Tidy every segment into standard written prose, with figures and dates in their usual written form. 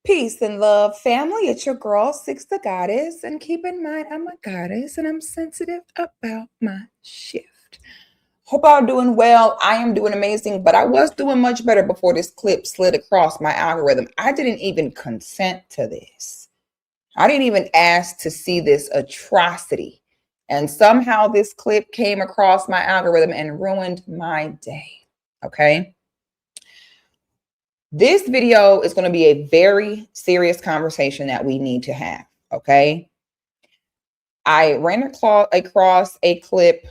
Peace and love, family. It's your girl, Sixthegoddis. And keep in mind, I'm a goddess and I'm sensitive about my shift. Hope y'all doing well. I am doing amazing, but I was doing much better before this clip slid across my algorithm. I didn't even consent to this. I didn't even ask to see this atrocity. And somehow this clip came across my algorithm and ruined my day. Okay. This video is going to be a very serious conversation that we need to have, okay? I ran across a clip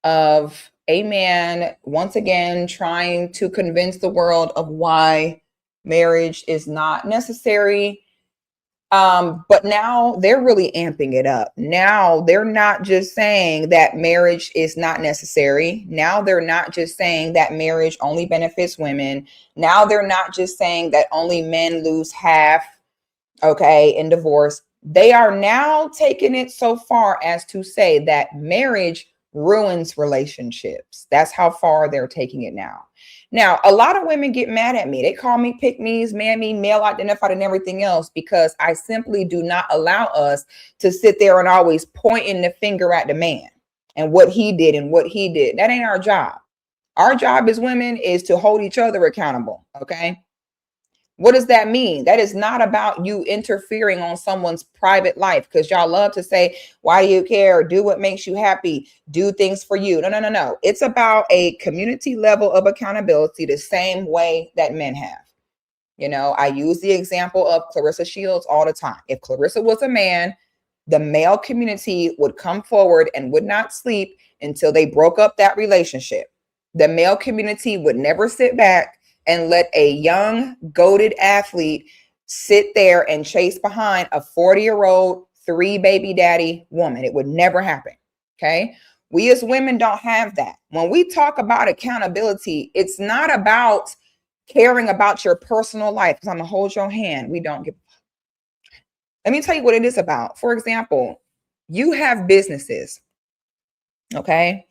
of a man, once again, trying to convince the world of why marriage is not necessary. But now they're really amping it up. Now they're not just saying that marriage is not necessary. Now they're not just saying that marriage only benefits women. Now they're not just saying that only men lose half, okay, in divorce. They are now taking it so far as to say that marriage ruins relationships. That's how far they're taking it now. Now, a lot of women get mad at me. They call me pick-me's, mammy, male identified, and everything else because I simply do not allow us to sit there and always pointing the finger at the man and what he did and what he did. That ain't our job. Our job as women is to hold each other accountable, okay? What does that mean? That is not about you interfering on someone's private life because y'all love to say, why do you care? Do what makes you happy. Do things for you. No. It's about a community level of accountability the same way that men have. You know, I use the example of Clarissa Shields all the time. If Clarissa was a man, the male community would come forward and would not sleep until they broke up that relationship. The male community would never sit back and let a young, goated athlete sit there and chase behind a 40-year-old, 3 baby daddy woman. It would never happen, okay? We as women don't have that. When we talk about accountability, it's not about caring about your personal life. Because I'm going to hold your hand. We don't give. Let me tell you what it is about. For example, you have businesses, okay?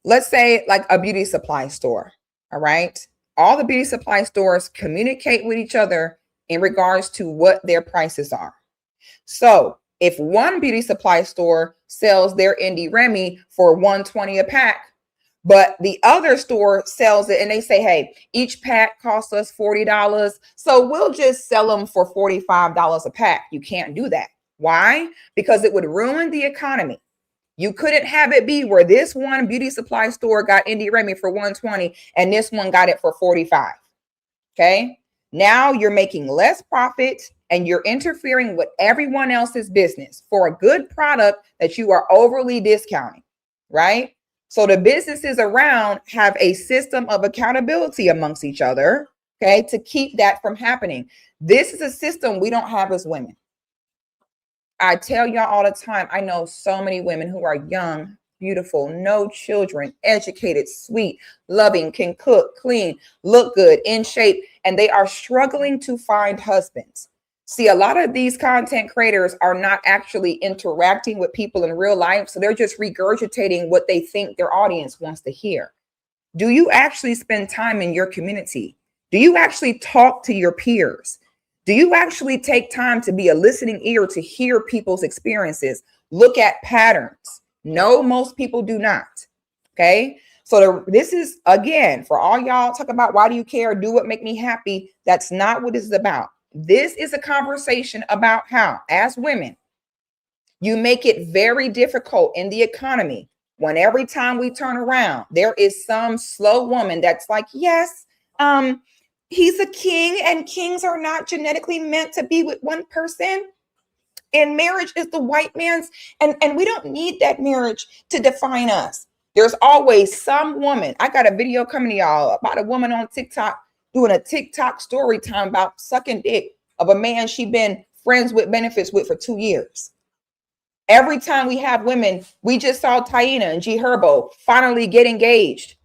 Let's say like a beauty supply store, all right? All the beauty supply stores communicate with each other in regards to what their prices are. So if one beauty supply store sells their Indie Remy for $120 a pack, but the other store sells it and they say, hey, each pack costs us $40. So we'll just sell them for $45 a pack. You can't do that. Why? Because it would ruin the economy. You couldn't have it be where this one beauty supply store got Indie Remy for $120 and this one got it for $45. Okay. Now you're making less profit and you're interfering with everyone else's business for a good product that you are overly discounting, right? So the businesses around have a system of accountability amongst each other, okay, to keep that from happening. This is a system we don't have as women. I tell y'all all the time, I know so many women who are young, beautiful, no children, educated, sweet, loving, can cook, clean, look good, in shape, and they are struggling to find husbands. See, a lot of these content creators are not actually interacting with people in real life, so they're just regurgitating what they think their audience wants to hear. Do you actually spend time in your community? Do you actually talk to your peers? Do you actually take time to be a listening ear to hear people's experiences? Look at patterns. No, most people do not. Okay. So this is, again, for all y'all talk about why do you care? Do what make me happy. That's not what this is about. This is a conversation about how, as women, you make it very difficult in the economy when every time we turn around, there is some slow woman that's like, yes, he's a king and kings are not genetically meant to be with one person. And marriage is the white man's. And we don't need that marriage to define us. There's always some woman. I got a video coming to y'all about a woman on TikTok doing a TikTok story time about sucking dick of a man she been friends with, benefits with for 2 years. Every time we have women, we just saw Taina and G Herbo finally get engaged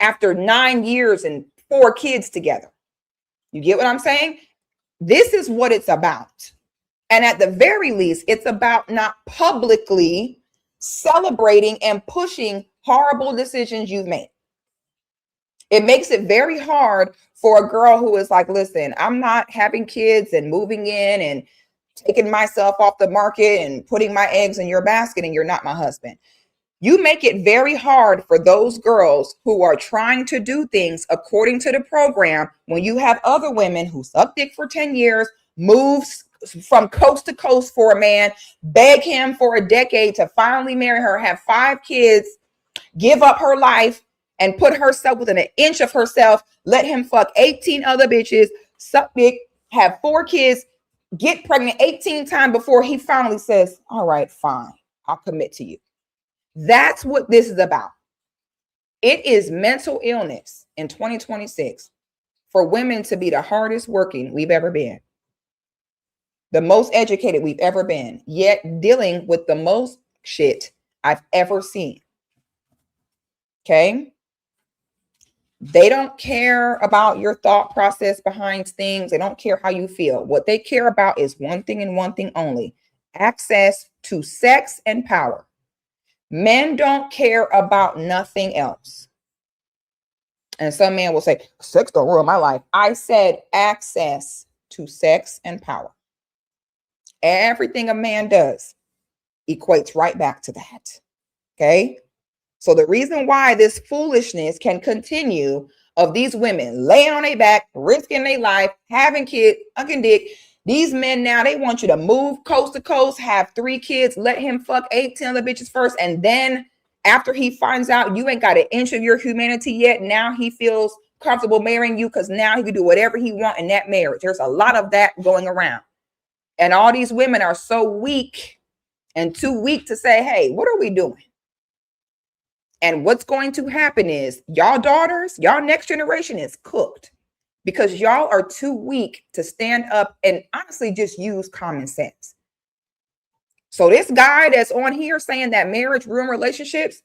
after 9 years and 4 kids together. You get what I'm saying? This is what it's about. And at the very least, it's about not publicly celebrating and pushing horrible decisions you've made. It makes it very hard for a girl who is like, listen, I'm not having kids and moving in and taking myself off the market and putting my eggs in your basket, and you're not my husband. You make it very hard for those girls who are trying to do things according to the program when you have other women who suck dick for 10 years, moves from coast to coast for a man, beg him for a decade to finally marry her, have 5 kids, give up her life, and put herself within an inch of herself, let him fuck 18 other bitches, suck dick, have 4 kids, get pregnant 18 times before he finally says, all right, fine, I'll commit to you. That's what this is about. It is mental illness in 2026 for women to be the hardest working we've ever been, the most educated we've ever been, yet dealing with the most shit I've ever seen. Okay? They don't care about your thought process behind things. They don't care how you feel. What they care about is one thing and one thing only: access to sex and power. Men don't care about nothing else. And some men will say, sex don't ruin my life. I said access to sex and power. Everything a man does equates right back to that. Okay? So the reason why this foolishness can continue of these women laying on their back, risking their life, having kids, sucking dick. These men now, they want you to move coast to coast, have 3 kids, let him fuck 18 other bitches first. And then after he finds out you ain't got an inch of your humanity yet, now he feels comfortable marrying you because now he can do whatever he wants in that marriage. There's a lot of that going around. And all these women are so weak and too weak to say, hey, what are we doing? And what's going to happen is y'all daughters, y'all next generation is cooked because y'all are too weak to stand up and honestly just use common sense. So this guy that's on here saying that marriage ruin relationships,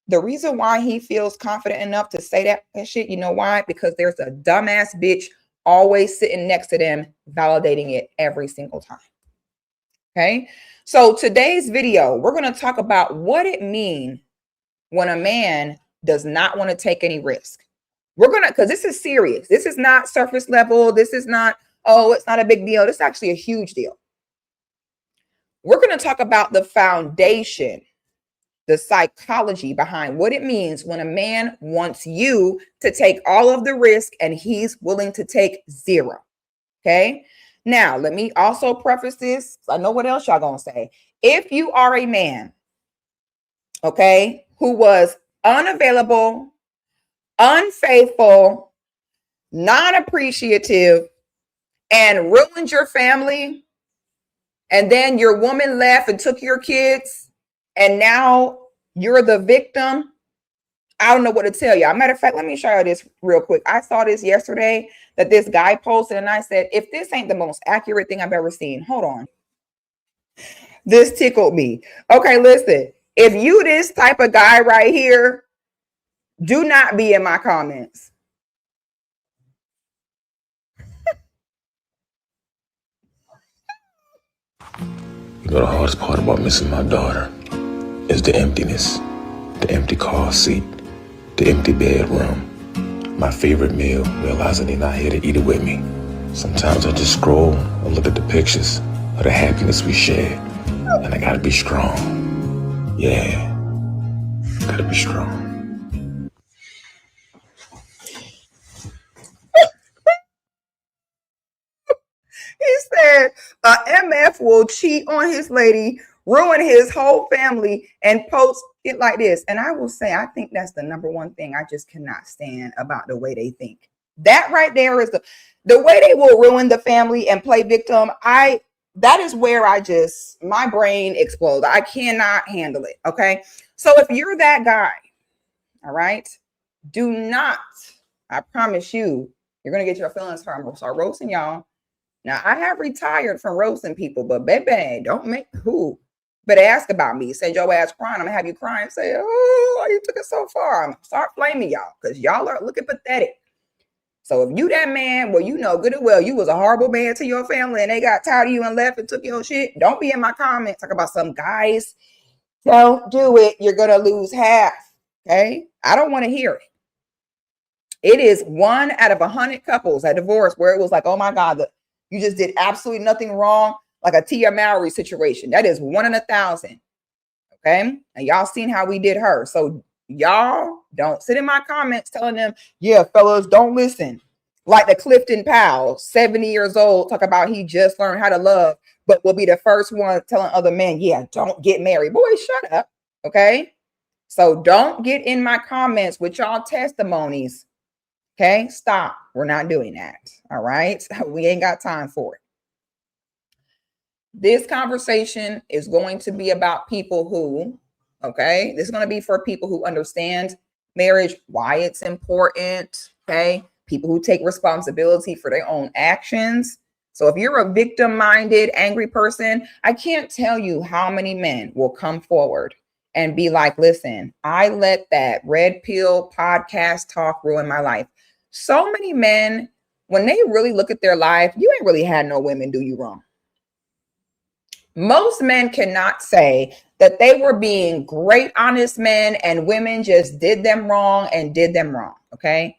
the reason why he feels confident enough to say that shit, you know why? Because there's a dumbass bitch always sitting next to them validating it every single time. Okay? So today's video, we're going to talk about what it means when a man does not want to take any risk. We're going to, because this is serious. This is not surface level. This is not, oh, it's not a big deal. This is actually a huge deal. We're going to talk about the foundation, the psychology behind what it means when a man wants you to take all of the risk and he's willing to take 0. Okay. Now, let me also preface this. I know what else y'all going to say. If you are a man, okay, who was unavailable, unfaithful, non-appreciative, and ruined your family, and then your woman left and took your kids, and now you're the victim, I don't know what to tell you. As a matter of fact, let me show you this real quick. I saw this yesterday that this guy posted, and I said, if this ain't the most accurate thing I've ever seen, hold on. This tickled me. Okay, listen. If you this type of guy right here, do not be in my comments. You know, the hardest part about missing my daughter is the emptiness, the empty car seat, the empty bedroom, my favorite meal, realizing they're not here to eat it with me. Sometimes I just scroll and look at the pictures of the happiness we shared, and I gotta be strong. Yeah, gotta be strong. He said a MF will cheat on his lady, ruin his whole family, and post it like this. And I will say, I think that's the number one thing I just cannot stand about the way they think. That right there is the way they will ruin the family and play victim. That is where my brain explodes. I cannot handle it. Okay. So if you're that guy, all right, do not, I promise you, you're going to get your feelings hurt. I'm going to start roasting y'all. Now, I have retired from roasting people, but baby, don't make who. Better ask about me. Send your ass crying. I'm going to have you crying and say, oh, you took it so far. I'm going to start blaming y'all because y'all are looking pathetic. So if you that man, well, you know good and well, you was a horrible man to your family and they got tired of you and left and took your shit. Don't be in my comments. Talk about some guys. Don't do it. You're going to lose half. Okay. I don't want to hear it. It is 1 out of 100 couples that divorce where it was like, oh my God, you just did absolutely nothing wrong, like a Tia Mowry situation. That is 1 in 1,000. Okay. And y'all seen how we did her. So y'all don't sit in my comments telling them, yeah, fellas, don't listen. Like the Clifton Powell, 70 years old, talk about he just learned how to love, but will be the first one telling other men, yeah, don't get married. Boy, shut up. Okay. So don't get in my comments with y'all testimonies. Okay. Stop. We're not doing that. All right. We ain't got time for it. This conversation is going to be about people who, okay, this is going to be for people who understand marriage, why it's important, okay, people who take responsibility for their own actions. So if you're a victim-minded, angry person, I can't tell you how many men will come forward and be like, listen, I let that red pill podcast talk ruin my life. So many men, when they really look at their life, you ain't really had no women do you wrong. Most men cannot say that they were being great, honest men and women just did them wrong and did them wrong. Okay.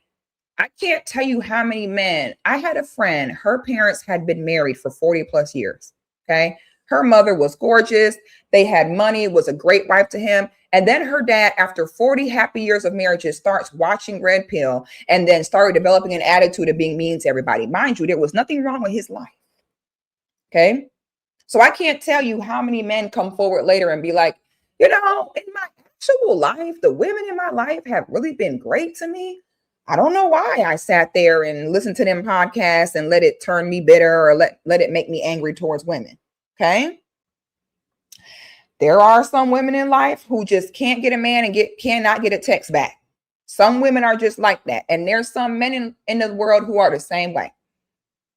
I can't tell you how many men. I had a friend, her parents had been married for 40 plus years. Okay. Her mother was gorgeous. They had money, was a great wife to him. And then her dad, after 40 happy years of marriages, starts watching Red Pill and then started developing an attitude of being mean to everybody. Mind you, there was nothing wrong with his life. Okay. So I can't tell you how many men come forward later and be like, you know, in my actual life, the women in my life have really been great to me. I don't know why I sat there and listened to them podcasts and let it turn me bitter or let it make me angry towards women. Okay. There are some women in life who just can't get a man and cannot get a text back. Some women are just like that. And there's some men in the world who are the same way.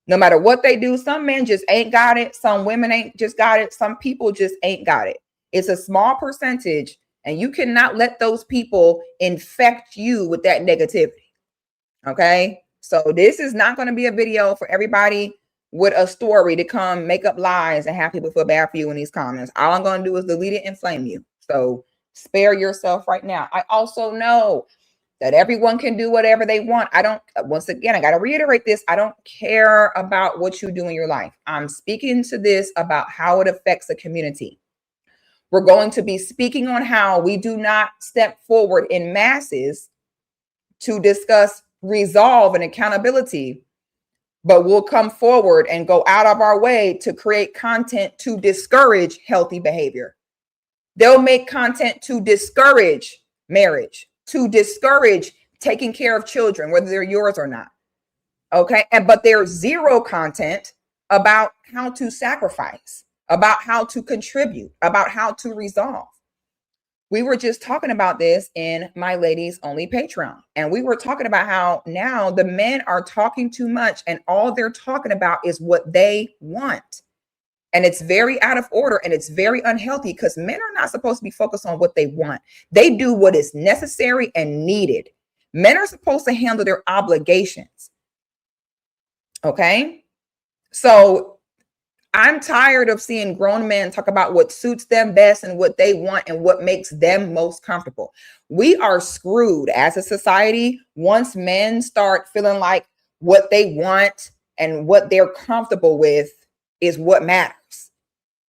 No matter what they do, some men just ain't got it. Some women ain't just got it. Some people just ain't got it. It's a small percentage, and you cannot let those people infect you with that negativity. Okay. So this is not going to be a video for everybody with a story to come make up lies and have people feel bad for you in these comments. All I'm going to do is delete it and flame you. So spare yourself right now. I also know that everyone can do whatever they want. Once again, I got to reiterate this. I don't care about what you do in your life. I'm speaking to this about how it affects the community. We're going to be speaking on how we do not step forward in masses to discuss resolve and accountability, but we'll come forward and go out of our way to create content to discourage healthy behavior. They'll make content to discourage marriage, to discourage taking care of children, whether they're yours or not. Okay. But there's zero content about how to sacrifice, about how to contribute, about how to resolve. We were just talking about this in my ladies only Patreon. And we were talking about how now the men are talking too much and all they're talking about is what they want. And it's very out of order and it's very unhealthy because men are not supposed to be focused on what they want. They do what is necessary and needed. Men are supposed to handle their obligations. Okay. So I'm tired of seeing grown men talk about what suits them best and what they want and what makes them most comfortable. We are screwed as a society once men start feeling like what they want and what they're comfortable with is what matters.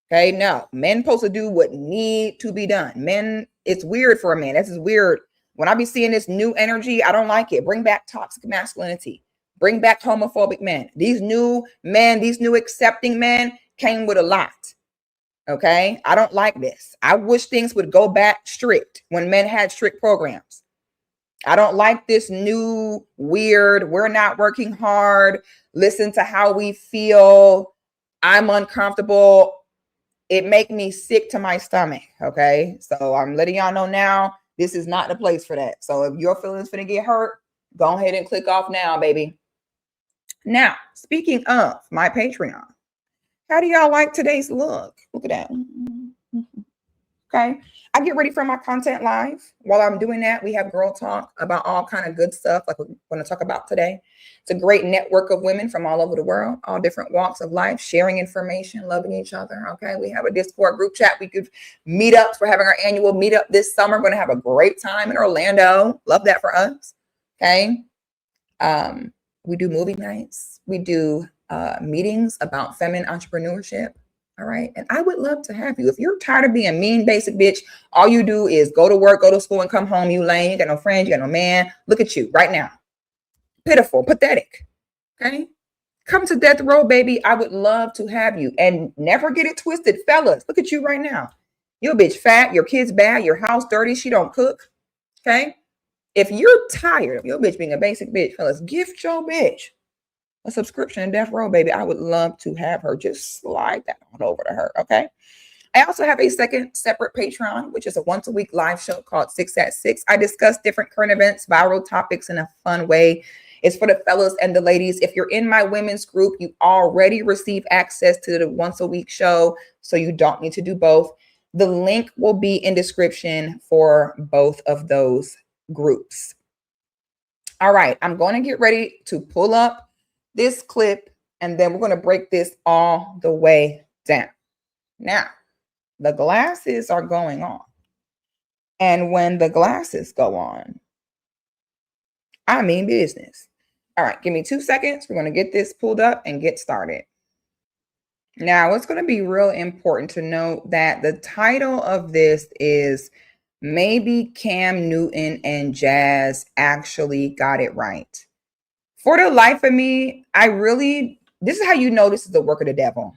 Okay, no, men supposed to do what need to be done. Men, it's weird for a man. This is weird. When I be seeing this new energy, I don't like it. Bring back toxic masculinity. Bring back homophobic men. These new men, these new accepting men came with a lot. Okay, I don't like this. I wish things would go back strict when men had strict programs. I don't like this new weird, we're not working hard. Listen to how we feel. I'm uncomfortable. It make me sick to my stomach. Okay. So I'm letting y'all know now, this is not the place for that. So if your feelings finna get hurt, go ahead and click off now, baby. Now, speaking of my Patreon, how do y'all like today's look? Look at that. Okay. I get ready for my content live. While I'm doing that, we have girl talk about all kind of good stuff like we're going to talk about today. It's a great network of women from all over the world, all different walks of life, sharing information, loving each other. Okay. We have a Discord group chat. We could meet up. We're having our annual meetup this summer. We're going to have a great time in Orlando. Love that for us. Okay. We do movie nights. We do meetings about feminine entrepreneurship. All right. And I would love to have you. If you're tired of being a mean, basic bitch, all you do is go to work, go to school, and come home. You lame. You got no friends. You got no man. Look at you right now. Pitiful, pathetic. Okay. Come to death row, baby. I would love to have you. And never get it twisted, fellas. Look at you right now. Your bitch fat, your kids bad, your house dirty, she don't cook. Okay. If you're tired of your bitch being a basic bitch, fellas, gift your bitch a subscription in death row, baby. I would love to have her. Just slide that on over to her. Okay. I also have a second separate Patreon, which is a once a week live show called 6 at 6. I discuss different current events, viral topics in a fun way. It's for the fellas and the ladies. If you're in my women's group, you already receive access to the once a week show, so you don't need to do both. The link will be in description for both of those groups. All right, I'm going to get ready to pull up this clip, and then we're going to break this all the way down. Now, the glasses are going on. And when the glasses go on, I mean business. All right, give me 2 seconds. We're going to get this pulled up and get started. Now, it's going to be real important to note that the title of this is Maybe Cam Newton and Jazz Actually Got It Right. For the life of me, this is how you know this is the work of the devil.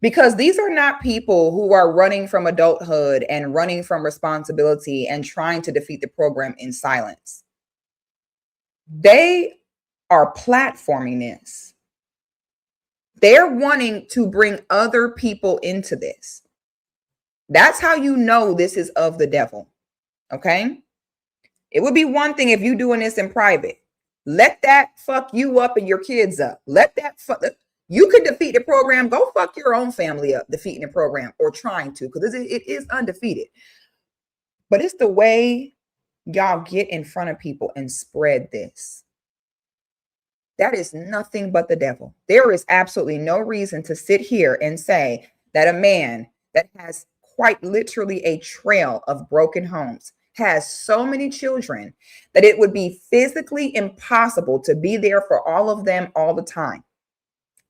Because these are not people who are running from adulthood and running from responsibility and trying to defeat the program in silence. They are platforming this. They're wanting to bring other people into this. That's how you know this is of the devil. Okay? It would be one thing if you're doing this in private. Let that fuck you up and your kids up. You could defeat the program. Go fuck your own family up defeating the program or trying to, because it is undefeated. But it's the way y'all get in front of people and spread this. That is nothing but the devil. There is absolutely no reason to sit here and say that a man that has quite literally a trail of broken homes, has so many children, that it would be physically impossible to be there for all of them all the time.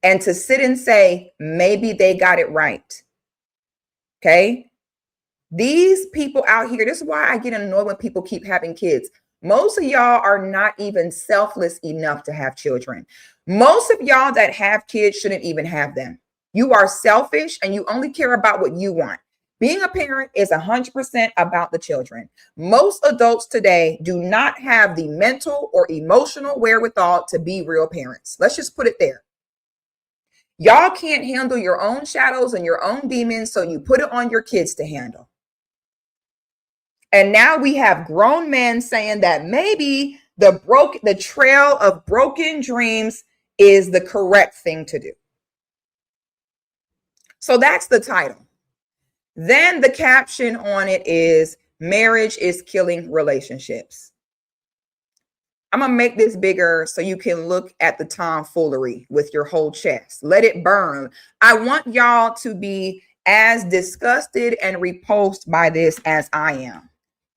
And to sit and say, maybe they got it right. Okay. These people out here, this is why I get annoyed when people keep having kids. Most of y'all are not even selfless enough to have children. Most of y'all that have kids shouldn't even have them. You are selfish and you only care about what you want. Being a parent is 100% about the children. Most adults today do not have the mental or emotional wherewithal to be real parents. Let's just put it there. Y'all can't handle your own shadows and your own demons, so you put it on your kids to handle. And now we have grown men saying that maybe the trail of broken dreams is the correct thing to do. So that's the title. Then the caption on it is marriage is killing relationships. I'm going to make this bigger so you can look at the tomfoolery with your whole chest. Let it burn. I want y'all to be as disgusted and repulsed by this as I am.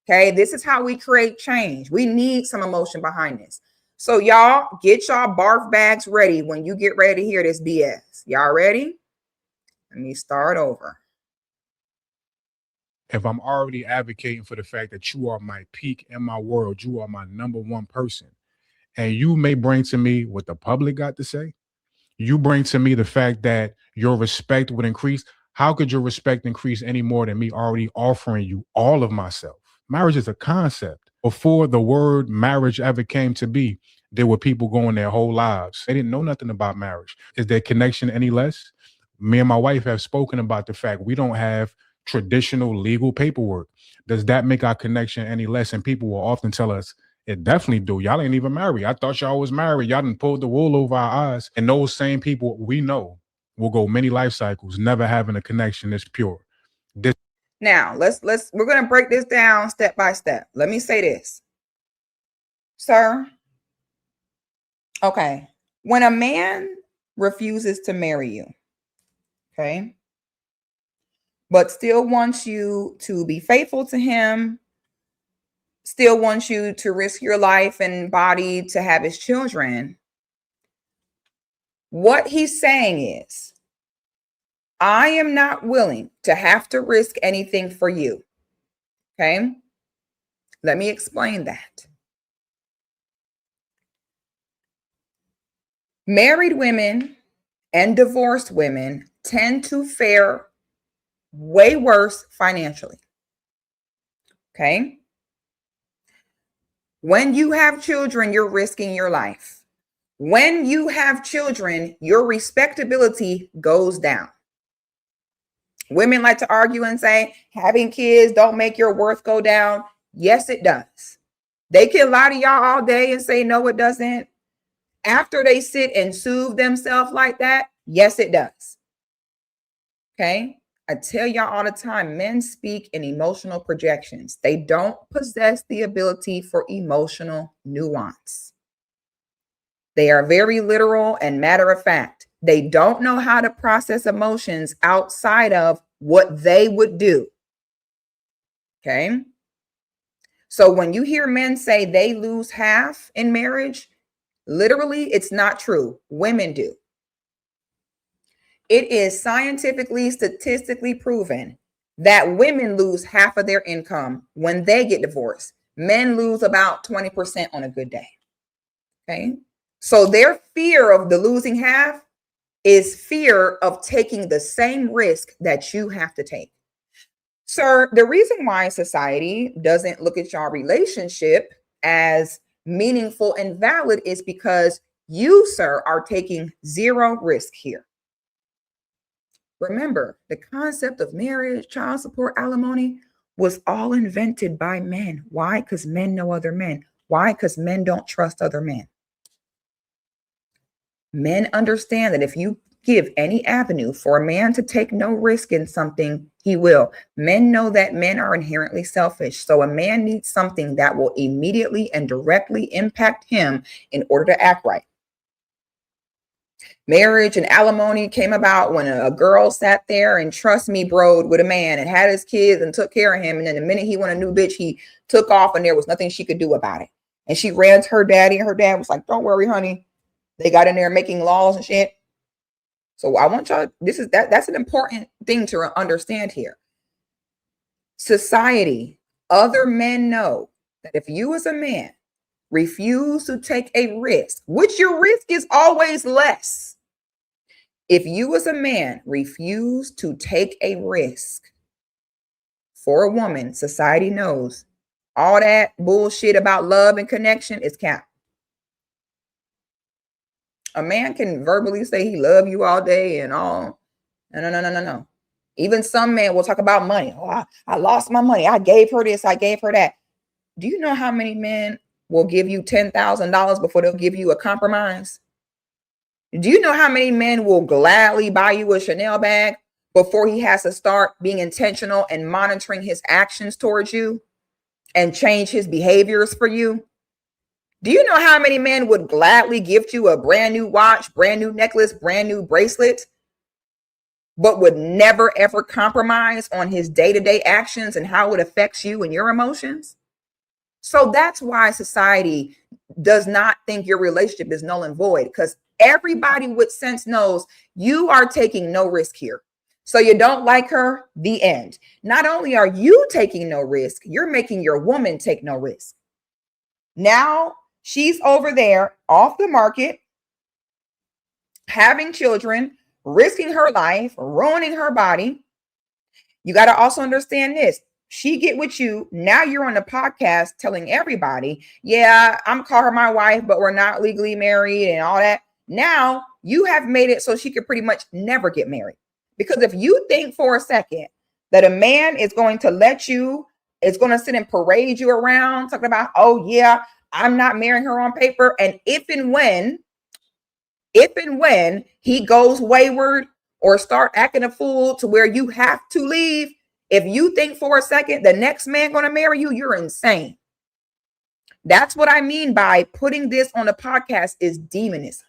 Okay, this is how we create change. We need some emotion behind this. So y'all get y'all barf bags ready when you get ready to hear this BS. Y'all ready? Let me start over. If I'm already advocating for the fact that you are my peak in my world, you are my number one person, and you may bring to me what the public got to say, you bring to me the fact that your respect would increase. How could your respect increase any more than me already offering you all of myself? Marriage is a concept. Before the word marriage ever came to be, there were people going their whole lives. They didn't know nothing about marriage. Is their connection any less? Me and my wife have spoken about the fact we don't have traditional legal paperwork. Does that make our connection any less? And people will often tell us, it definitely do. Y'all ain't even married. I thought y'all was married. Y'all done pulled the wool over our eyes. And those same people we know will go many life cycles, never having a connection that's pure. Now, we're going to break this down step by step. Let me say this. Sir, okay, when a man refuses to marry you, okay, but still wants you to be faithful to him, still wants you to risk your life and body to have his children, what he's saying is, I am not willing to have to risk anything for you. Okay? Let me explain that. Married women and divorced women tend to fare way worse financially. Okay? When you have children, you're risking your life. When you have children, your respectability goes down. Women like to argue and say, having kids don't make your worth go down. Yes, it does. They can lie to y'all all day and say, no, it doesn't. After they sit and soothe themselves like that, yes, it does. Okay? I tell y'all all the time, men speak in emotional projections. They don't possess the ability for emotional nuance. They are very literal and matter of fact. They don't know how to process emotions outside of what they would do. Okay? So when you hear men say they lose half in marriage, literally, it's not true. Women do. It is scientifically, statistically proven that women lose half of their income when they get divorced. Men lose about 20% on a good day. Okay? So their fear of the losing half is fear of taking the same risk that you have to take. Sir, the reason why society doesn't look at your relationship as meaningful and valid is because you, sir, are taking zero risk here. Remember, the concept of marriage, child support, alimony was all invented by men. Why? Because men know other men. Why? Because men don't trust other men. Men understand that if you give any avenue for a man to take no risk in something, he will. Men know that men are inherently selfish. So a man needs something that will immediately and directly impact him in order to act right. Marriage and alimony came about when a girl sat there and trust me, broed with a man and had his kids and took care of him. And then the minute he wanted a new bitch, he took off and there was nothing she could do about it. And she ran to her daddy and her dad was like, don't worry, honey. They got in there making laws and shit. So I want y'all, that's an important thing to understand here. Society, other men know that if you as a man refuse to take a risk, which your risk is always less. If you as a man refuse to take a risk for a woman, society knows all that bullshit about love and connection is cap. A man can verbally say he love you all day and all. No. Even some men will talk about money. Oh, I lost my money. I gave her this. I gave her that. Do you know how many men will give you $10,000 before they'll give you a compromise? Do you know how many men will gladly buy you a Chanel bag before he has to start being intentional and monitoring his actions towards you and change his behaviors for you? Do you know how many men would gladly gift you a brand new watch, brand new necklace, brand new bracelet, but would never ever compromise on his day-to-day actions and how it affects you and your emotions? So that's why society does not think your relationship is null and void, because everybody with sense knows you are taking no risk here. So you don't like her, the end. Not only are you taking no risk, you're making your woman take no risk. Now she's over there off the market, having children, risking her life, ruining her body. You got to also understand this. She get with you. Now you're on the podcast telling everybody, yeah, I'm calling her my wife, but we're not legally married and all that. Now you have made it so she could pretty much never get married. Because if you think for a second that a man is going to let you, is going to sit and parade you around talking about, oh yeah, I'm not marrying her on paper. And if and when he goes wayward or start acting a fool to where you have to leave, if you think for a second the next man going to marry you, you're insane. That's what I mean by putting this on the podcast is demonism.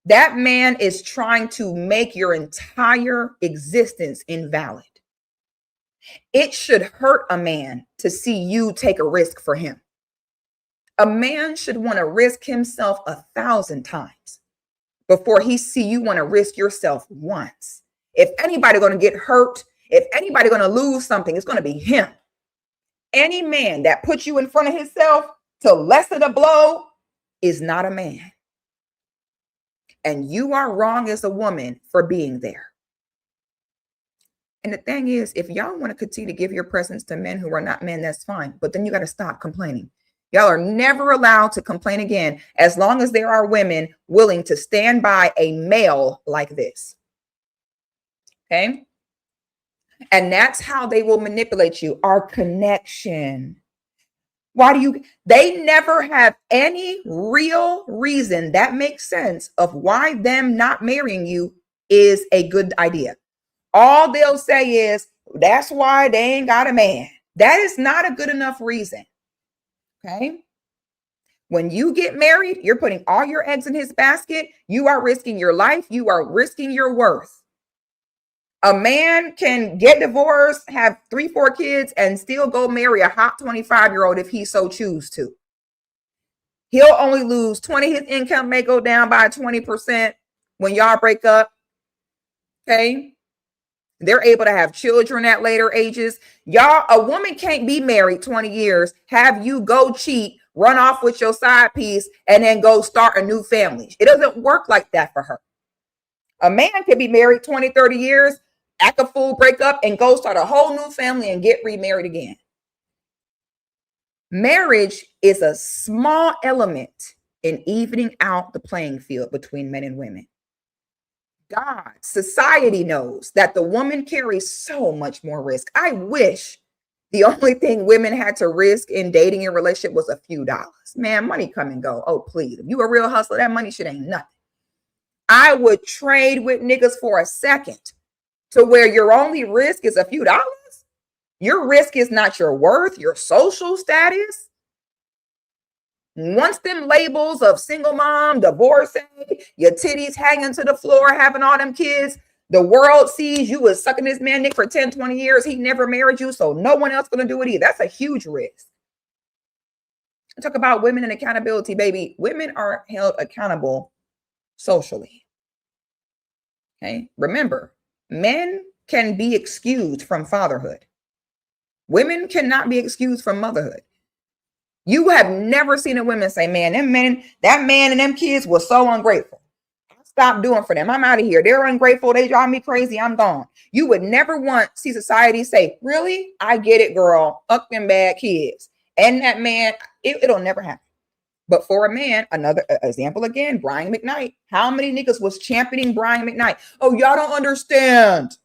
That man is trying to make your entire existence invalid. It should hurt a man to see you take a risk for him. A man should want to risk himself 1,000 times before he see you want to risk yourself once. If anybody going to get hurt, if anybody going to lose something, it's going to be him. Any man that puts you in front of himself to lessen a blow is not a man. And you are wrong as a woman for being there. And the thing is, if y'all want to continue to give your presence to men who are not men, that's fine. But then you got to stop complaining. Y'all are never allowed to complain again as long as there are women willing to stand by a male like this. Okay? And that's how they will manipulate you. Our connection. They never have any real reason that makes sense of why them not marrying you is a good idea. All they'll say is, that's why they ain't got a man. That is not a good enough reason. Okay. When you get married, you're putting all your eggs in his basket. You are risking your life. You are risking your worth. A man can get divorced, have 3-4 kids, and still go marry a hot 25-year-old if he so choose to. He'll only lose 20. His income may go down by 20% when y'all break up. Okay. They're able to have children at later ages. Y'all, a woman can't be married 20 years, have you go cheat, run off with your side piece, and then go start a new family. It doesn't work like that for her. A man can be married 20, 30 years, act a fool, break up, and go start a whole new family and get remarried again. Marriage is a small element in evening out the playing field between men and women. God, society knows that the woman carries so much more risk. I wish the only thing women had to risk in dating and relationship was a few dollars. Man, money come and go. Oh, please. If you a real hustler, that money shit ain't nothing. I would trade with niggas for a second to where your only risk is a few dollars. Your risk is not your worth, your social status. Once them labels of single mom, divorcee, your titties hanging to the floor, having all them kids, the world sees you as sucking this man dick for 10, 20 years. He never married you, so no one else going to do it either. That's a huge risk. Talk about women and accountability, baby. Women are held accountable socially. Okay. Remember, men can be excused from fatherhood. Women cannot be excused from motherhood. You have never seen a woman say, man, that man and them kids were so ungrateful. Stop doing for them. I'm out of here. They're ungrateful. They drive me crazy. I'm gone. You would never see society say, really? I get it, girl. Fuck them bad kids. And that man, it'll never happen. But for a man, another example again, Brian McKnight. How many niggas was championing Brian McKnight? Oh, y'all don't understand.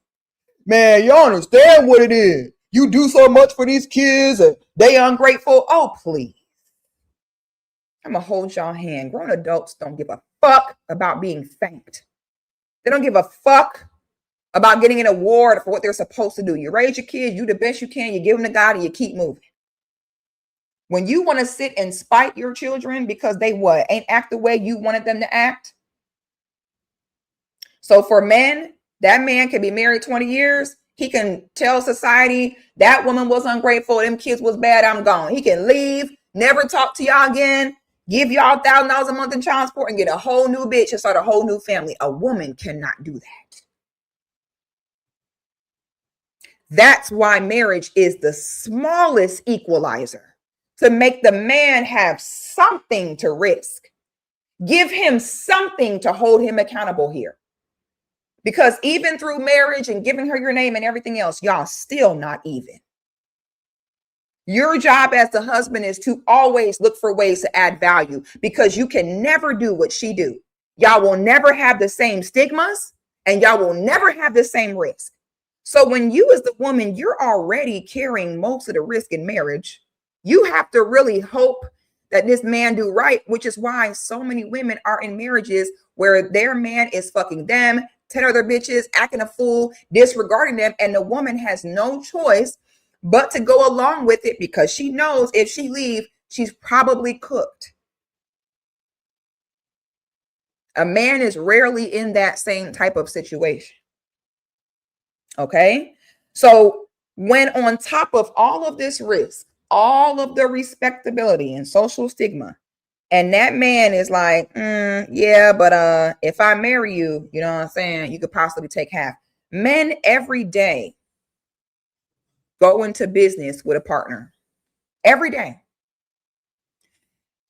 Man, y'all understand what it is. You do so much for these kids and they ungrateful. Oh, please. I'm going to hold y'all hand. Grown adults don't give a fuck about being thanked. They don't give a fuck about getting an award for what they're supposed to do. You raise your kids, you do the best you can, you give them to God, and you keep moving. When you want to sit and spite your children because they ain't act the way you wanted them to act. So for men, that man can be married 20 years. He can tell society that woman was ungrateful, them kids was bad, I'm gone. He can leave, never talk to y'all again, give y'all $1,000 a month in child support and get a whole new bitch and start a whole new family. A woman cannot do that. That's why marriage is the smallest equalizer, to make the man have something to risk. Give him something to hold him accountable here. Because even through marriage and giving her your name and everything else, y'all still not even. Your job as the husband is to always look for ways to add value, because you can never do what she do. Y'all will never have the same stigmas and y'all will never have the same risk. So when you as the woman, you're already carrying most of the risk in marriage. You have to really hope that this man do right, which is why so many women are in marriages where their man is fucking them, 10 other bitches, acting a fool, disregarding them. And the woman has no choice but to go along with it because she knows if she leaves, she's probably cooked. A man is rarely in that same type of situation. Okay. So When on top of all of this risk, all of the respectability and social stigma, and that man is like, yeah, but if I marry you, you know what I'm saying, you could possibly take half. Men every day go into business with a partner. Every day.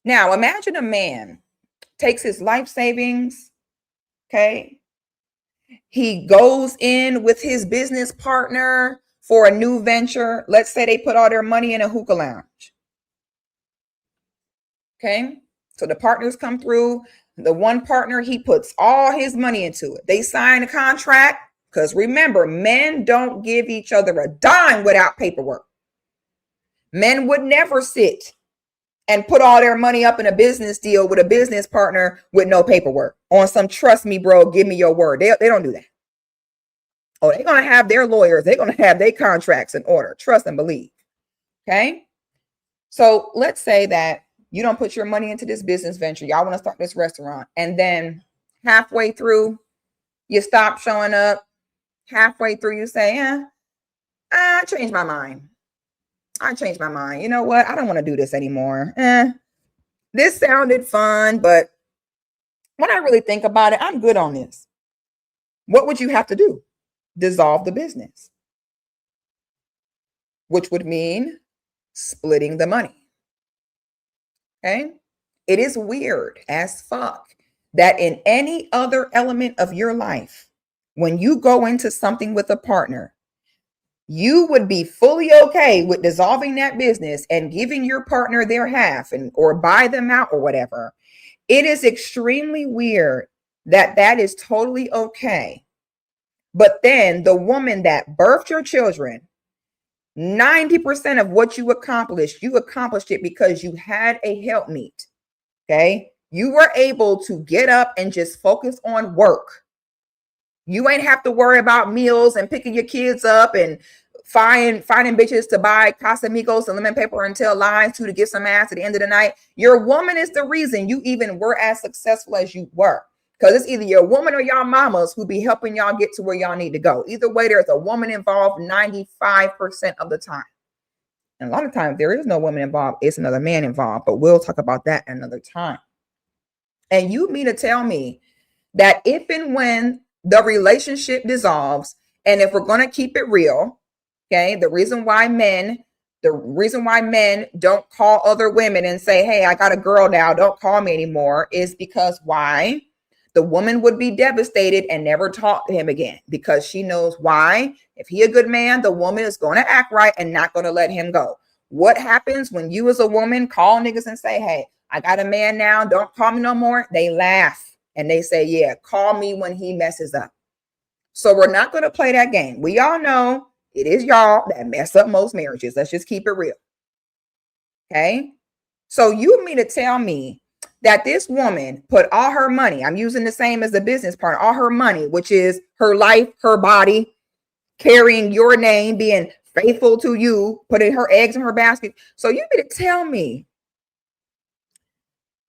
Now, imagine a man takes his life savings, okay? He goes in with his business partner for a new venture. Let's say they put all their money in a hookah lounge. Okay? So the partners come through. The one partner, he puts all his money into it. They sign a contract because remember, men don't give each other a dime without paperwork. Men would never sit and put all their money up in a business deal with a business partner with no paperwork on some trust me, bro, give me your word. They don't do that. Oh, they're going to have their lawyers. They're going to have their contracts in order. Trust and believe. Okay. So let's say that you don't put your money into this business venture. Y'all want to start this restaurant. And then halfway through, you stop showing up. Halfway through, you say, I changed my mind. You know what? I don't want to do this anymore. This sounded fun, but when I really think about it, I'm good on this. What would you have to do? Dissolve the business, which would mean splitting the money. Okay. It is weird as fuck that in any other element of your life, when you go into something with a partner, you would be fully okay with dissolving that business and giving your partner their half or buy them out or whatever. It is extremely weird that that is totally okay. But then the woman that birthed your children, 90% of what you accomplished it because you had a helpmeet. Okay. You were able to get up and just focus on work. You ain't have to worry about meals and picking your kids up and finding bitches to buy Casamigos and lemon pepper and tell lies to get some ass at the end of the night. Your woman is the reason you even were as successful as you were. Because it's either your woman or y'all mamas who be helping y'all get to where y'all need to go. Either way, there's a woman involved 95% of the time. And a lot of times there is no woman involved. It's another man involved. But we'll talk about that another time. And you mean to tell me that if and when the relationship dissolves, and if we're going to keep it real, okay, the reason why men don't call other women and say, hey, I got a girl now, don't call me anymore, is because why? The woman would be devastated and never talk to him again because she knows why. If he a good man, the woman is going to act right and not going to let him go. What happens when you as a woman call niggas and say, hey, I got a man now, don't call me no more? They laugh and they say, yeah, call me when he messes up. So we're not going to play that game. We all know it is y'all that mess up most marriages. Let's just keep it real. Okay. So you mean to tell me that this woman put all her money, I'm using the same as the business partner, all her money, which is her life, her body, carrying your name, being faithful to you, putting her eggs in her basket. So you mean to tell me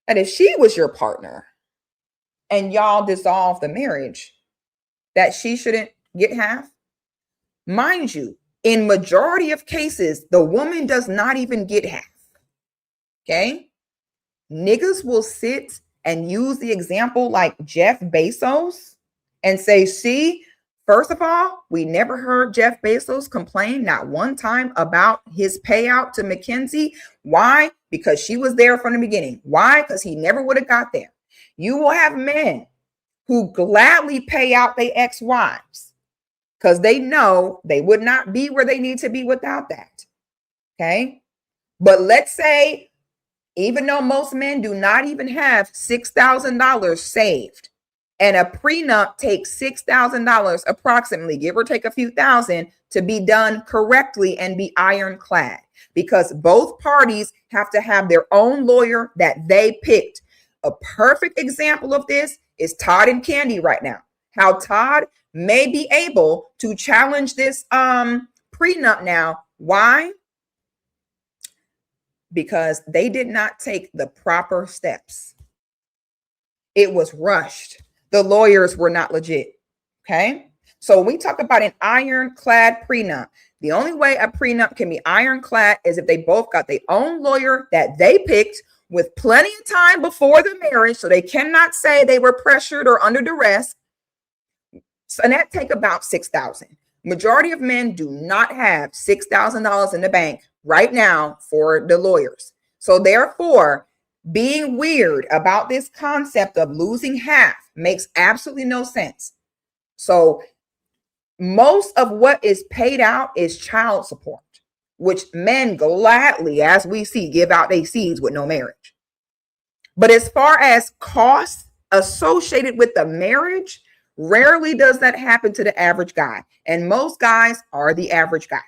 that if she was your partner and y'all dissolved the marriage, that she shouldn't get half? Mind you, in majority of cases, the woman does not even get half. Okay. Niggas will sit and use the example like Jeff Bezos and say, see, first of all, we never heard Jeff Bezos complain not one time about his payout to Mackenzie. Why? Because she was there from the beginning. Why? Because he never would have got there. You will have men who gladly pay out their ex-wives because they know they would not be where they need to be without that. Okay. But let's say, even though most men do not even have $6,000 saved, and a prenup takes $6,000 approximately, give or take a few thousand, to be done correctly and be ironclad, because both parties have to have their own lawyer that they picked. A perfect example of this is Todd and Candy right now. How Todd may be able to challenge this prenup now. Why? Because they did not take the proper steps. It was rushed. The lawyers were not legit. Okay. So when we talk about an ironclad prenup, the only way a prenup can be ironclad is if they both got their own lawyer that they picked with plenty of time before the marriage, so they cannot say they were pressured or under duress. So, and that take about $6,000. Majority of men do not have $6,000 in the bank right now for the lawyers. So therefore, being weird about this concept of losing half makes absolutely no sense. So most of what is paid out is child support, which men gladly, as we see, give out their seeds with no marriage. But as far as costs associated with the marriage, rarely does that happen to the average guy. And most guys are the average guy.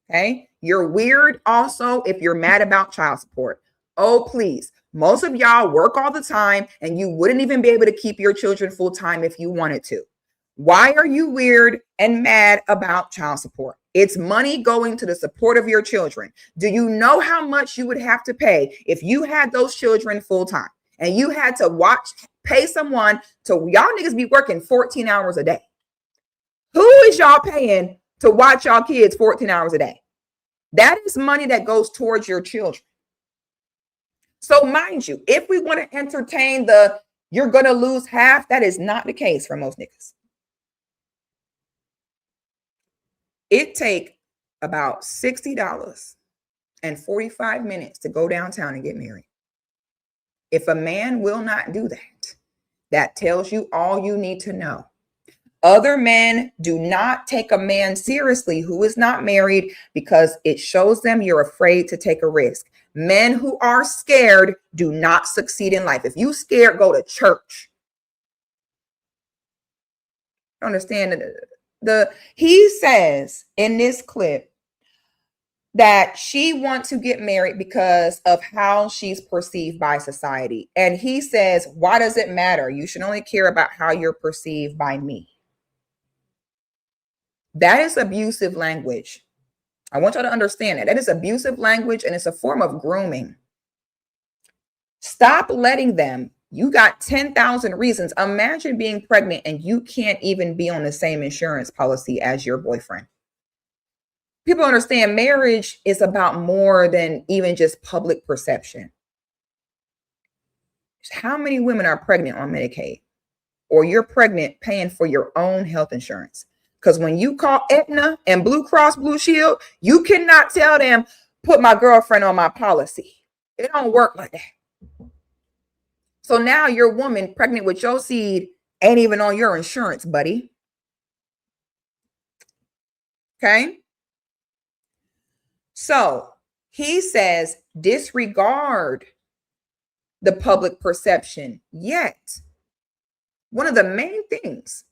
Okay. You're weird also if you're mad about child support. Oh, please. Most of y'all work all the time and you wouldn't even be able to keep your children full time if you wanted to. Why are you weird and mad about child support? It's money going to the support of your children. Do you know how much you would have to pay if you had those children full time and you had to pay someone to, y'all niggas be working 14 hours a day? Who is y'all paying to watch y'all kids 14 hours a day? That is money that goes towards your children. So mind you, if we want to entertain the you're going to lose half, that is not the case for most niggas. It take about $60 and 45 minutes to go downtown and get married. If a man will not do that, that tells you all you need to know. Other men do not take a man seriously who is not married because it shows them you're afraid to take a risk. Men who are scared do not succeed in life. If you scared, go to church. Understand he says in this clip that she wants to get married because of how she's perceived by society. And he says, why does it matter? You should only care about how you're perceived by me. That is abusive language. I want y'all to understand that. That is abusive language and it's a form of grooming. Stop letting them. You got 10,000 reasons. Imagine being pregnant and you can't even be on the same insurance policy as your boyfriend. People understand marriage is about more than even just public perception. How many women are pregnant on Medicaid? Or you're pregnant paying for your own health insurance? Because when you call Aetna and Blue Cross Blue Shield, you cannot tell them, put my girlfriend on my policy. It don't work like that. So now your woman pregnant with your seed ain't even on your insurance, buddy. Okay. So he says, disregard the public perception. Yet, one of the main things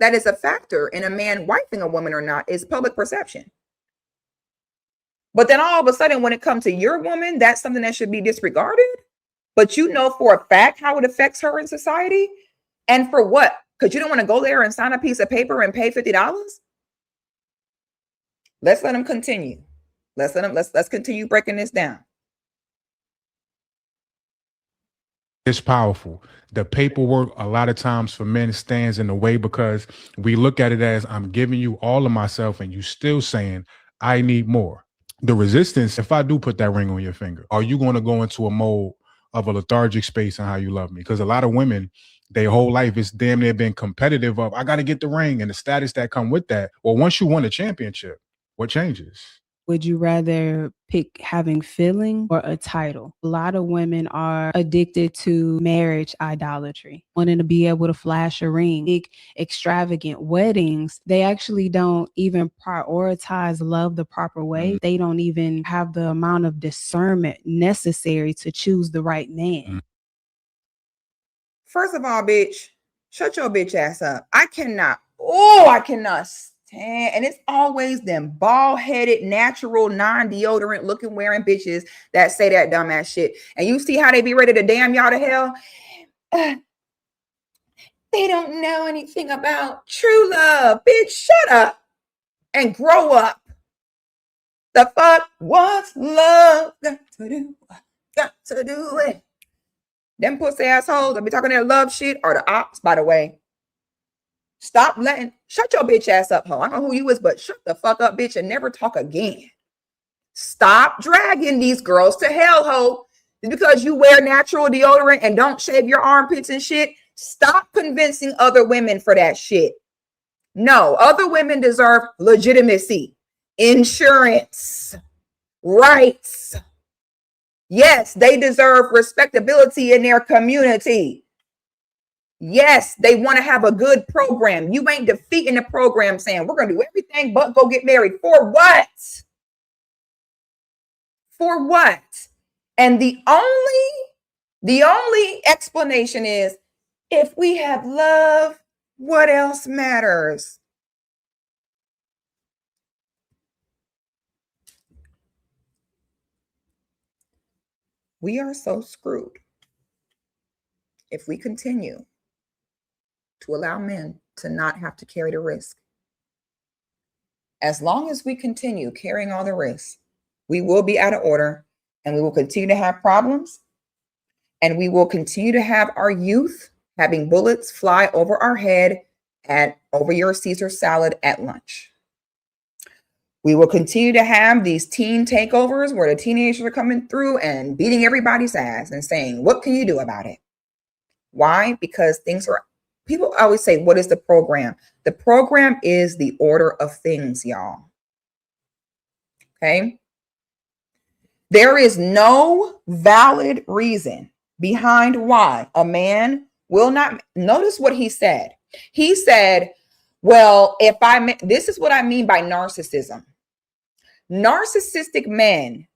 that is a factor in a man wifing a woman or not is public perception. But then all of a sudden, when it comes to your woman, that's something that should be disregarded. But you know for a fact how it affects her in society. And for what? Because you don't want to go there and sign a piece of paper and pay $50? Let's let him continue. Let's continue breaking this down. It's powerful. The paperwork a lot of times for men stands in the way because we look at it as I'm giving you all of myself and you still saying I need more. The resistance, if I do put that ring on your finger, are you going to go into a mode of a lethargic space on how you love me? Because a lot of women, their whole life is damn near been competitive of I got to get the ring and the status that come with that. Well, once you won a championship, what changes? Would you rather pick having feeling or a title? A lot of women are addicted to marriage idolatry, wanting to be able to flash a ring, big extravagant weddings. They actually don't even prioritize love the proper way. They don't even have the amount of discernment necessary to choose the right man. First of all, bitch, shut your bitch ass up. I cannot stand. And it's always them bald-headed, natural, non-deodorant looking wearing bitches that say that dumbass shit. And you see how they be ready to damn y'all to hell? They don't know anything about true love. Bitch, shut up and grow up. The fuck? What's love got to do? Got to do it. Them pussy assholes that be talking their love shit are the ops, by the way. Shut your bitch ass up, ho. I don't know who you is, but shut the fuck up, bitch, and never talk again. Stop dragging these girls to hell, ho. Just because you wear natural deodorant and don't shave your armpits and shit, stop convincing other women for that shit. No, other women deserve legitimacy, insurance, rights. Yes, they deserve respectability in their community. Yes, they want to have a good program. You ain't defeating the program saying we're going to do everything but go get married. For what? For what? And the only explanation is if we have love, what else matters? We are so screwed if we continue to allow men to not have to carry the risk. As long as we continue carrying all the risks, we will be out of order and we will continue to have problems, and we will continue to have our youth having bullets fly over our head and over your Caesar salad at lunch. We will continue to have these teen takeovers where the teenagers are coming through and beating everybody's ass and saying, what can you do about it? Why? Because people always say, what is the program? The program is the order of things, y'all. Okay? There is no valid reason behind why a man will not. Notice what he said. He said, well, this is what I mean by narcissism. Narcissistic men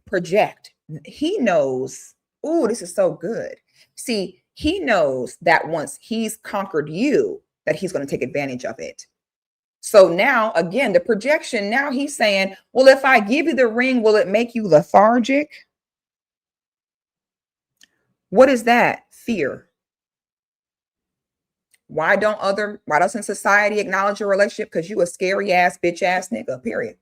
project. He knows, this is so good. See, he knows that once he's conquered you, that he's going to take advantage of it. So now, again, the projection, now he's saying, well, if I give you the ring, will it make you lethargic? What is that? Fear. Why doesn't society acknowledge your relationship? Because you a scary ass, bitch ass nigga, period.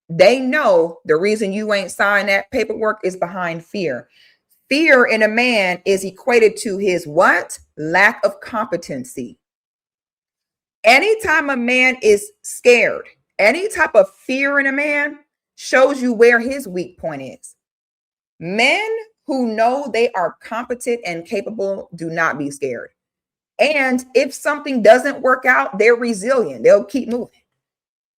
They know the reason you ain't signed that paperwork is behind fear. Fear in a man is equated to his what? Lack of competency. Anytime a man is scared, any type of fear in a man shows you where his weak point is. Men who know they are competent and capable do not be scared. And if something doesn't work out, they're resilient. They'll keep moving.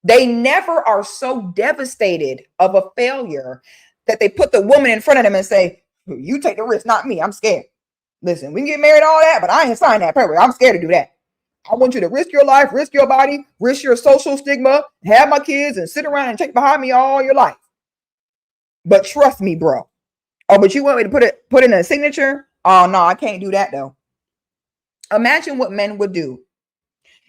They never are so devastated of a failure that they put the woman in front of them and say, you take the risk, not me. I'm scared. Listen, we can get married, all that, but I ain't signed that paper. I'm scared to do that. I want you to risk your life, risk your body, risk your social stigma, have my kids, and sit around and take behind me all your life. But trust me, bro. Oh, but you want me to put in a signature? Oh, no, I can't do that, though. Imagine what men would do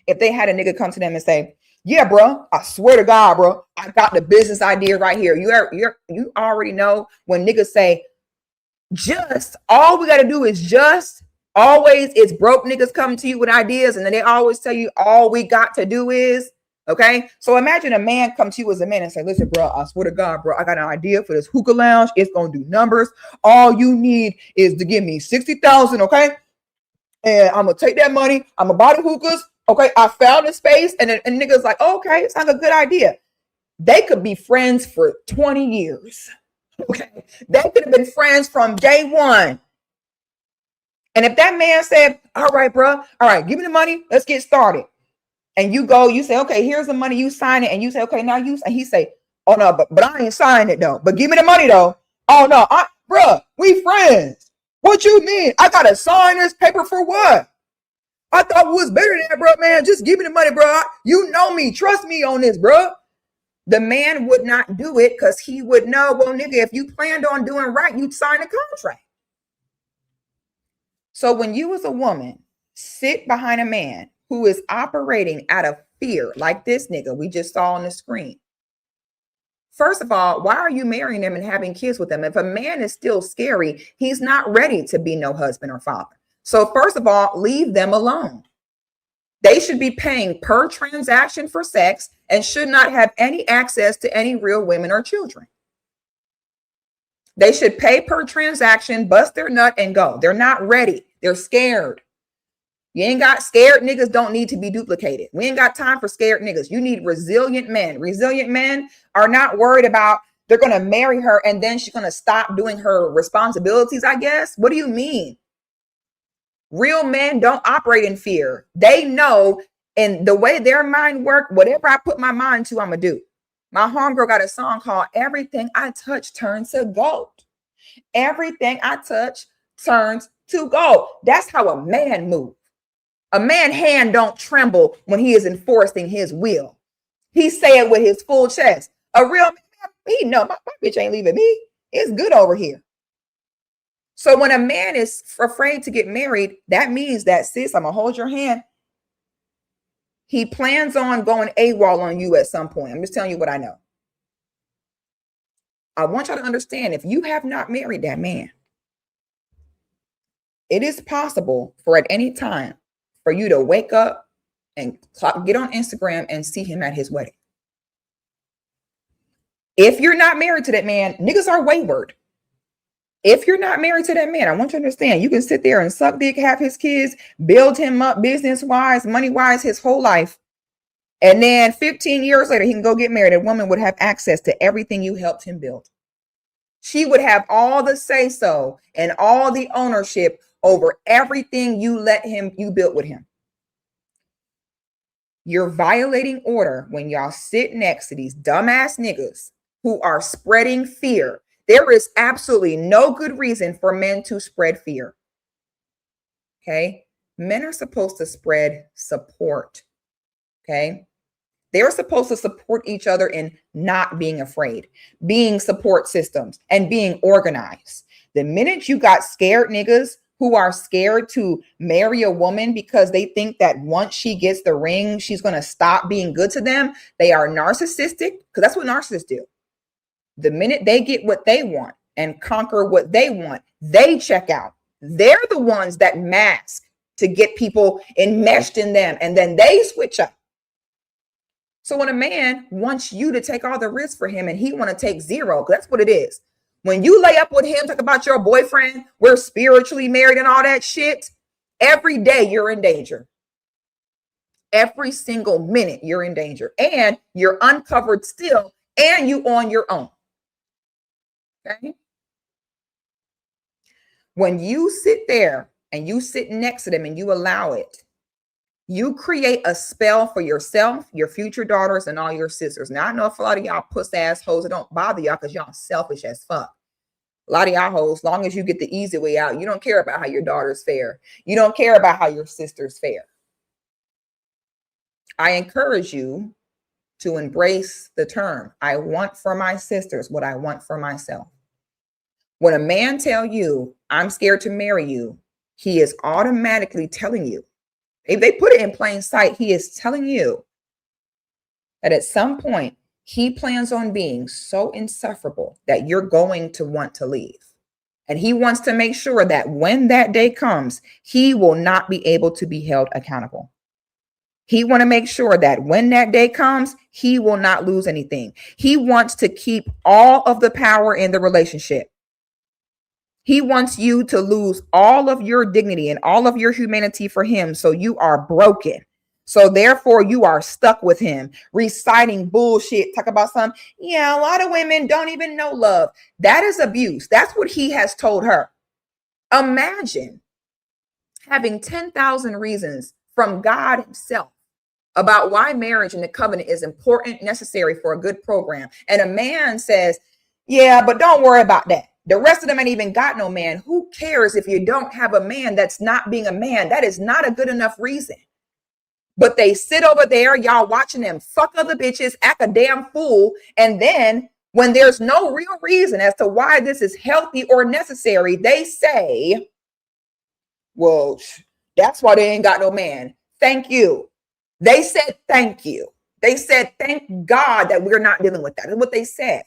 if they had a nigga come to them and say, yeah, bro, I swear to God, bro, I got the business idea right here. You already know when niggas say, all we got to do is just, always it's broke niggas come to you with ideas, and then they always tell you all we got to do is, okay? So imagine a man come to you as a man and say, listen, bro, I swear to God, bro, I got an idea for this hookah lounge. It's going to do numbers. All you need is to give me $60,000, okay? And I'm going to take that money. I'm going to buy the hookahs. Okay, I found a space, and niggas like, okay, it's like a good idea. They could be friends for 20 years. Okay, they could have been friends from day one. And if that man said, all right, bro, all right, give me the money, let's get started. And you say, okay, here's the money, you sign it, and you say, okay, now and he say, oh no, but I ain't signed it though. But give me the money though. Oh no, bro, we friends. What you mean? I gotta sign this paper for what? I thought it was better than that, bro, man. Just give me the money, bro. You know me. Trust me on this, bro. The man would not do it because he would know, well, nigga, if you planned on doing right, you'd sign a contract. So when you as a woman sit behind a man who is operating out of fear, like this nigga we just saw on the screen, first of all, why are you marrying him and having kids with him? If a man is still scary, he's not ready to be no husband or father. So first of all, leave them alone. They should be paying per transaction for sex and should not have any access to any real women or children. They should pay per transaction, bust their nut, and go. They're not ready. They're scared. You ain't got scared niggas don't need to be duplicated. We ain't got time for scared niggas. You need resilient men. Resilient men are not worried about they're going to marry her and then she's going to stop doing her responsibilities, I guess. What do you mean? Real men don't operate in fear. They know, and the way their mind work, whatever I put my mind to, I'm going to do. My homegirl got a song called Everything I Touch Turns to Gold. Everything I touch turns to gold. That's how a man moves. A man's hand don't tremble when he is enforcing his will. He say it with his full chest. A real man, he know my bitch ain't leaving me. It's good over here. So when a man is afraid to get married, that means that, sis, I'm going to hold your hand. He plans on going AWOL on you at some point. I'm just telling you what I know. I want y'all to understand, if you have not married that man, it is possible for at any time for you to wake up and get on Instagram and see him at his wedding. If you're not married to that man, niggas are wayward. If you're not married to that man, I want you to understand, you can sit there and suck dick, have his kids, build him up business-wise, money-wise, his whole life. And then 15 years later, he can go get married. A woman would have access to everything you helped him build. She would have all the say-so and all the ownership over everything you built with him. You're violating order when y'all sit next to these dumbass niggas who are spreading fear. There is absolutely no good reason for men to spread fear. Okay? Men are supposed to spread support. Okay? They're supposed to support each other in not being afraid, being support systems, and being organized. The minute you got scared niggas who are scared to marry a woman because they think that once she gets the ring, she's going to stop being good to them, they are narcissistic, because that's what narcissists do. The minute they get what they want and conquer what they want, they check out. They're the ones that mask to get people enmeshed in them, and then they switch up. So when a man wants you to take all the risks for him and he want to take zero, that's what it is. When you lay up with him, talk about your boyfriend, we're spiritually married and all that shit, every day you're in danger. Every single minute you're in danger, and you're uncovered still, and you on your own. Okay? When you sit there and you sit next to them and you allow it, you create a spell for yourself, your future daughters, and all your sisters. Now, I know if a lot of y'all puss ass hoes, it don't bother y'all because y'all selfish as fuck. A lot of y'all hoes, as long as you get the easy way out, you don't care about how your daughters fare. You don't care about how your sisters fare. I encourage you to embrace the term, I want for my sisters what I want for myself. When a man tells you, I'm scared to marry you, he is automatically telling you, if they put it in plain sight, he is telling you that at some point he plans on being so insufferable that you're going to want to leave. And he wants to make sure that when that day comes, he will not be able to be held accountable. He wants to make sure that when that day comes, he will not lose anything. He wants to keep all of the power in the relationship. He wants you to lose all of your dignity and all of your humanity for him, so you are broken. So therefore, you are stuck with him, reciting bullshit. Talk about something. Yeah, a lot of women don't even know love. That is abuse. That's what he has told her. Imagine having 10,000 reasons from God himself about why marriage and the covenant is important, necessary for a good program. And a man says, yeah, but don't worry about that. The rest of them ain't even got no man. Who cares if you don't have a man that's not being a man? That is not a good enough reason. But they sit over there, y'all watching them fuck other bitches, act a damn fool. And then when there's no real reason as to why this is healthy or necessary, they say, well, that's why they ain't got no man. Thank you. They said, thank you. They said, thank God that we're not dealing with that. That's what they said.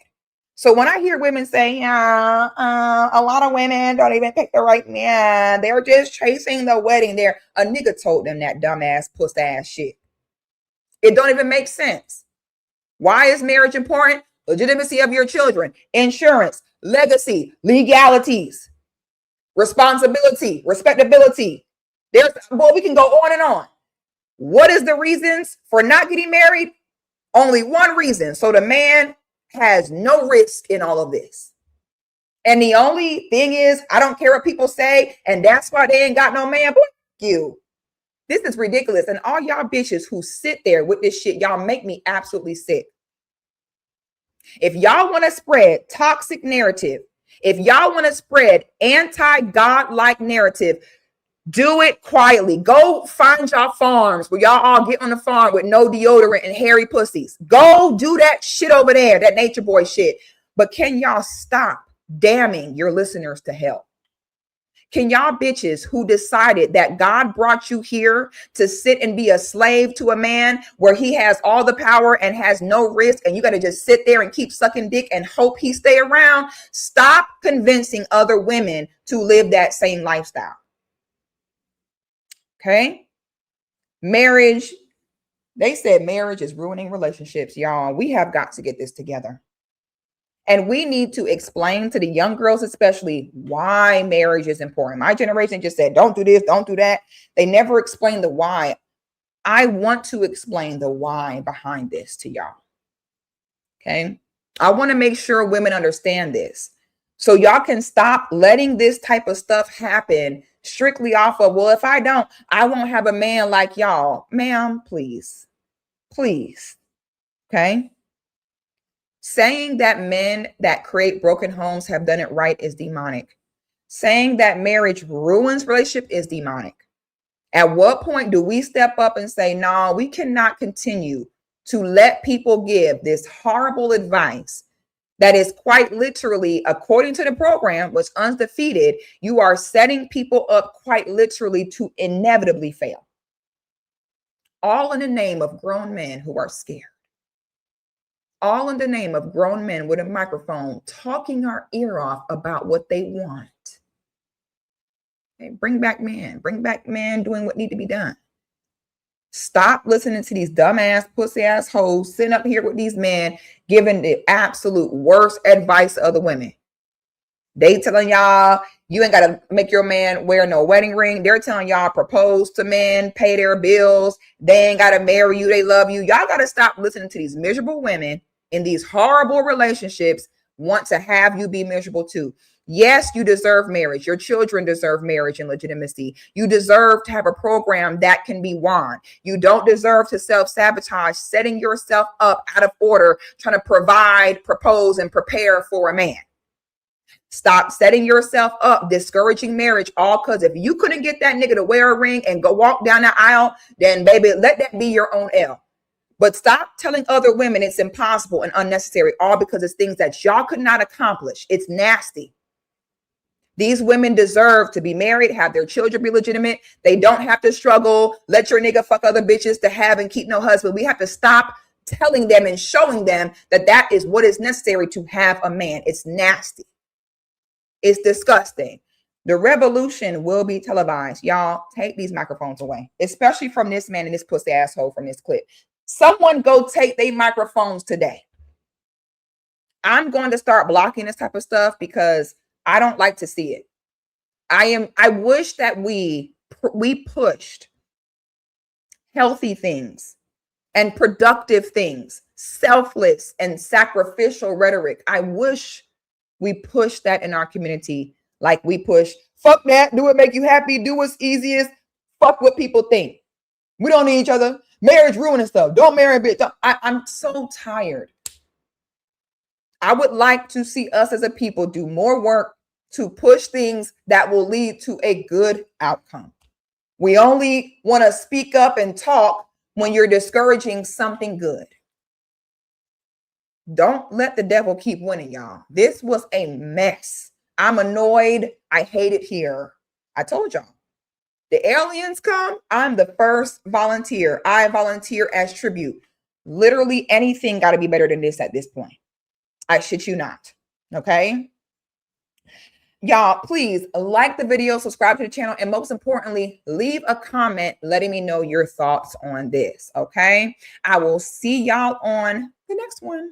So when I hear women say, a lot of women don't even pick the right man, they're just chasing the wedding there. A nigga told them that dumbass, puss ass shit. It don't even make sense. Why is marriage important? Legitimacy of your children, insurance, legacy, legalities, responsibility, respectability. Well, we can go on and on. What is the reasons for not getting married? Only one reason. So the man has no risk in all of this. And the only thing is, I don't care what people say, and that's why they ain't got no man. But you. This is ridiculous. And all y'all bitches who sit there with this shit, y'all make me absolutely sick. If y'all want to spread toxic narrative, if y'all want to spread anti-God-like narrative, do it quietly. Go find y'all farms where y'all all get on the farm with no deodorant and hairy pussies. Go do that shit over there, that nature boy shit. But can y'all stop damning your listeners to hell? Can y'all bitches who decided that God brought you here to sit and be a slave to a man where he has all the power and has no risk, and you got to just sit there and keep sucking dick and hope he stay around? Stop convincing other women to live that same lifestyle. Okay? Marriage. They said marriage is ruining relationships, y'all. We have got to get this together. And we need to explain to the young girls, especially, why marriage is important. My generation just said, don't do this, don't do that. They never explained the why. I want to explain the why behind this to y'all. Okay? I want to make sure women understand this. So y'all can stop letting this type of stuff happen strictly off of, well, if I don't, I won't have a man like y'all. Ma'am, please. Please. Okay? Saying that men that create broken homes have done it right is demonic. Saying that marriage ruins relationship is demonic. At what point do we step up and say, no, we cannot continue to let people give this horrible advice that is quite literally, according to the program, was undefeated, you are setting people up quite literally to inevitably fail. All in the name of grown men who are scared. All in the name of grown men with a microphone talking our ear off about what they want. Okay, bring back men doing what need to be done. Stop listening to these dumbass pussy ass hoes sitting up here with these men giving the absolute worst advice to other women. They telling y'all you ain't got to make your man wear no wedding ring. They're telling y'all propose to men, pay their bills. They ain't got to marry you. They love you. Y'all got to stop listening to these miserable women in these horrible relationships want to have you be miserable too. Yes, you deserve marriage. Your children deserve marriage and legitimacy. You deserve to have a program that can be won. You don't deserve to self-sabotage, setting yourself up out of order, trying to provide, propose, and prepare for a man. Stop setting yourself up, discouraging marriage, all because if you couldn't get that nigga to wear a ring and go walk down the aisle, then baby, let that be your own L. But stop telling other women it's impossible and unnecessary, all because it's things that y'all could not accomplish. It's nasty. These women deserve to be married, have their children be legitimate. They don't have to struggle. Let your nigga fuck other bitches to have and keep no husband. We have to stop telling them and showing them that that is what is necessary to have a man. It's nasty. It's disgusting. The revolution will be televised. Y'all, take these microphones away, especially from this man and this pussy asshole from this clip. Someone go take their microphones today. I'm going to start blocking this type of stuff because I don't like to see it. I wish that we pushed healthy things and productive things, selfless and sacrificial rhetoric. I wish we push that in our community like we push, fuck that, do what make you happy, do what's easiest, fuck what people think. We don't need each other. Marriage ruining stuff. Don't marry a bitch. I'm so tired. I would like to see us as a people do more work to push things that will lead to a good outcome. We only want to speak up and talk when you're discouraging something good. Don't let the devil keep winning, y'all. This was a mess. I'm annoyed. I hate it here. I told y'all. The aliens come, I'm the first volunteer. I volunteer as tribute. Literally anything got to be better than this at this point. I shit you not. Okay? Y'all, please like the video, subscribe to the channel, and most importantly, leave a comment letting me know your thoughts on this. Okay? I will see y'all on the next one.